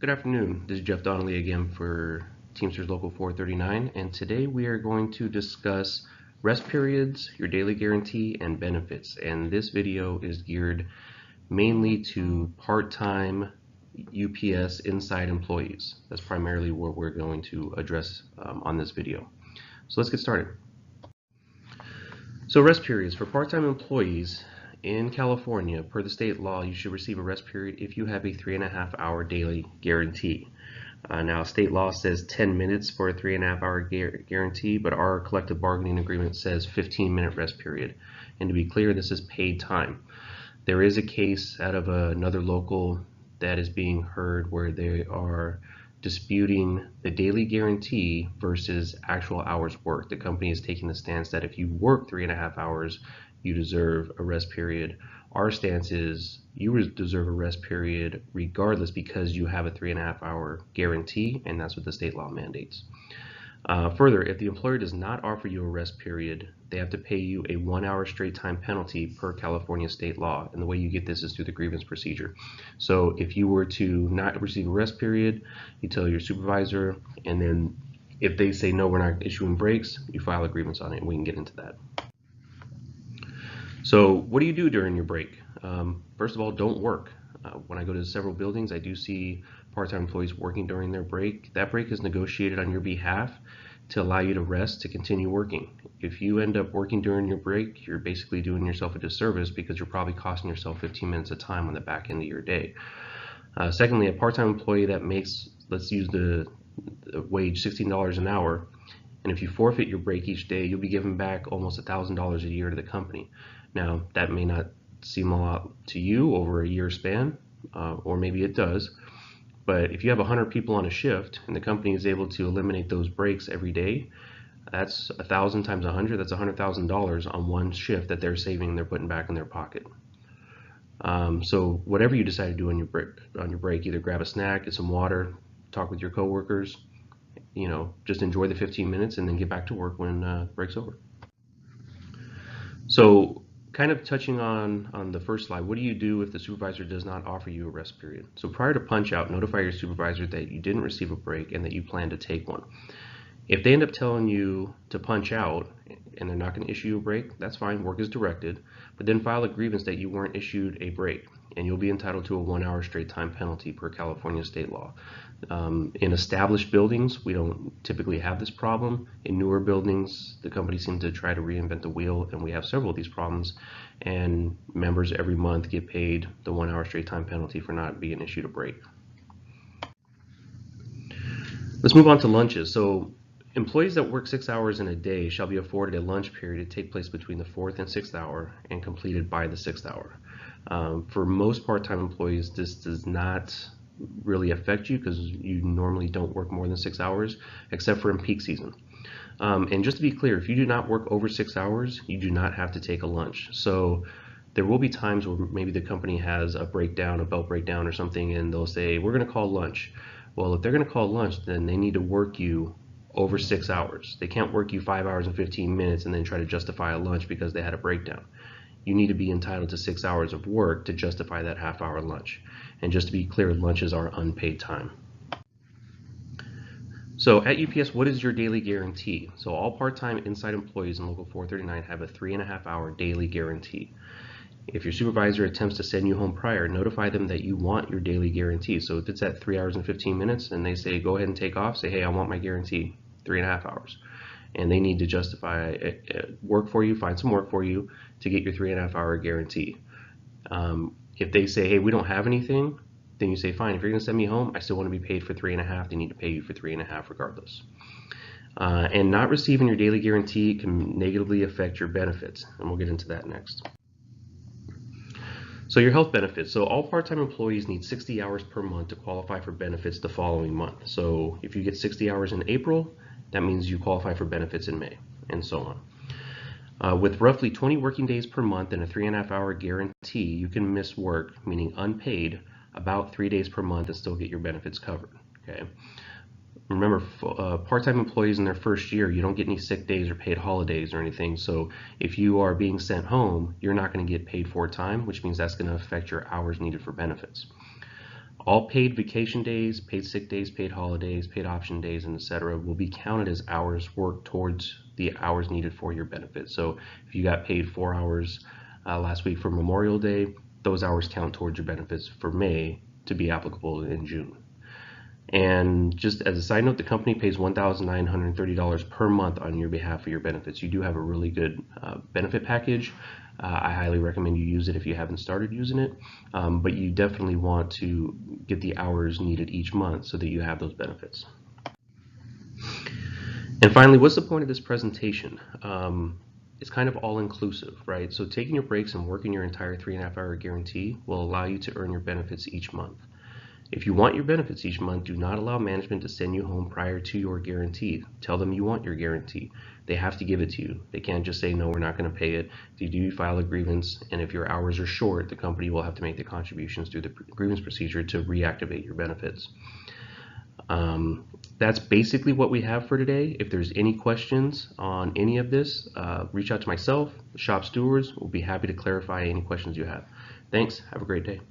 Good afternoon. This is Jeff Donnelly again for Teamsters Local 439, and today we are going to discuss rest periods, your daily guarantee, and benefits. And this video is geared mainly to part-time UPS inside employees. That's primarily what we're going to address on this video. So let's get started. So rest periods for part-time employees in California, per the state law, you should receive a rest period if you have a 3.5-hour daily guarantee. Now, state law says 10 minutes for a 3.5-hour guarantee, but our collective bargaining agreement says 15-minute rest period. And to be clear, this is paid time. There is a case out of another local that is being heard where they are disputing the daily guarantee versus actual hours worked. The company is taking the stance that if you work 3.5 hours, you deserve a rest period. Our stance is you deserve a rest period regardless because you have a 3.5-hour guarantee, and that's what the state law mandates. Further, if the employer does not offer you a rest period, they have to pay you a 1-hour straight time penalty per California state law. And the way you get this is through the grievance procedure. So if you were to not receive a rest period, you tell your supervisor, and then if they say no, we're not issuing breaks, you file a grievance on it, and we can get into that. So what do you do during your break? First of all, don't work. When I go to several buildings, I do see part-time employees working during their break. That break is negotiated on your behalf to allow you to rest to continue working. If you end up working during your break, you're basically doing yourself a disservice because you're probably costing yourself 15 minutes of time on the back end of your day. Secondly, a part-time employee that makes, let's use the wage, $16 an hour, and if you forfeit your break each day, you'll be giving back almost $1,000 a year to the company. Now, that may not seem a lot to you over a year span, or maybe it does, but if you have 100 people on a shift and the company is able to eliminate those breaks every day, that's 1,000 times 100, that's $100,000 on one shift that they're saving and they're putting back in their pocket. So whatever you decide to do on your break, either grab a snack, get some water, talk with your coworkers, just enjoy the 15 minutes and then get back to work when break's over. So kind of touching on the first slide, what do you do if the supervisor does not offer you a rest period? So prior to punch out, notify your supervisor that you didn't receive a break and that you plan to take one. If they end up telling you to punch out and they're not going to issue you a break, that's fine, work is directed, but then file a grievance that you weren't issued a break, and you'll be entitled to a 1-hour straight time penalty per California state law. In established buildings, we don't typically have this problem. In newer buildings, the company seems to try to reinvent the wheel, and we have several of these problems, and members every month get paid the 1-hour straight time penalty for not being issued a break. Let's move on to lunches. So employees that work 6 hours in a day shall be afforded a lunch period to take place between the 4th and 6th hour and completed by the 6th hour. For most part-time employees, this does not really affect you because you normally don't work more than 6 hours, except for in peak season. And just to be clear, if you do not work over 6 hours, you do not have to take a lunch. So there will be times where maybe the company has a breakdown, a belt breakdown or something, and they'll say, we're going to call lunch. Well, if they're going to call lunch, then they need to work you over 6 hours. They can't work you 5 hours and 15 minutes and then try to justify a lunch because they had a breakdown. You need to be entitled to 6 hours of work to justify that half-hour lunch. And just to be clear, lunches are unpaid time. So at UPS, what is your daily guarantee? So all part-time inside employees in Local 439 have a 3.5-hour daily guarantee. If your supervisor attempts to send you home prior, notify them that you want your daily guarantee. So if it's at 3 hours and 15 minutes and they say go ahead and take off, say, hey, I want my guarantee, 3.5 hours. And they need to justify work for you, find some work for you to get your 3.5-hour guarantee. If they say, hey, we don't have anything, then you say, fine, if you're going to send me home, I still want to be paid for 3.5. They need to pay you for 3.5 regardless. And not receiving your daily guarantee can negatively affect your benefits, and we'll get into that next. So your health benefits. So all part-time employees need 60 hours per month to qualify for benefits the following month. So if you get 60 hours in April, that means you qualify for benefits in May, and so on. With roughly 20 working days per month and a 3.5-hour guarantee, you can miss work, meaning unpaid, about 3 days per month and still get your benefits covered. Okay. Remember, part-time employees in their first year, you don't get any sick days or paid holidays or anything. So if you are being sent home, you're not going to get paid for time, which means that's going to affect your hours needed for benefits. All paid vacation days, paid sick days, paid holidays, paid option days, and etc. will be counted as hours worked towards the hours needed for your benefit. So if you got paid 4 hours last week for Memorial Day, those hours count towards your benefits for May to be applicable in June. And just as a side note, the company pays $1,930 per month on your behalf for your benefits. You do have a really good benefit package. I highly recommend you use it if you haven't started using it, but you definitely want to get the hours needed each month so that you have those benefits. And finally, what's the point of this presentation? It's kind of all-inclusive, right? So taking your breaks and working your entire 3.5-hour guarantee will allow you to earn your benefits each month. If you want your benefits each month, do not allow management to send you home prior to your guarantee. Tell them you want your guarantee. They have to give it to you. They can't just say, no, we're not going to pay it. If you do, file a grievance, and if your hours are short, the company will have to make the contributions through the grievance procedure to reactivate your benefits. That's basically what we have for today. If there's any questions on any of this, reach out to myself, the shop stewards. We'll be happy to clarify any questions you have. Thanks. Have a great day.